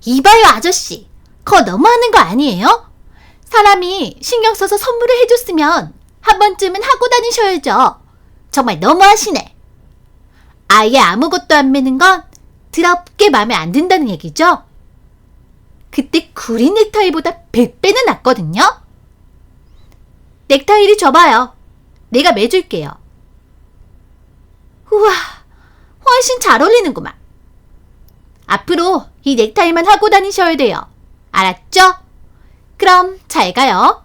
이봐요, 아저씨. 그거 너무하는 거 아니에요? 사람이 신경 써서 선물을 해줬으면 한 번쯤은 하고 다니셔야죠. 정말 너무하시네. 아예 아무것도 안 매는 건 드럽게 마음에 안 든다는 얘기죠? 그때 구린 넥타이보다 100배는 낫거든요? 넥타이를 줘봐요. 내가 매줄게요. 우와, 훨씬 잘 어울리는구만. 앞으로 이 넥타이만 하고 다니셔야 돼요. 알았죠? 그럼 잘 가요.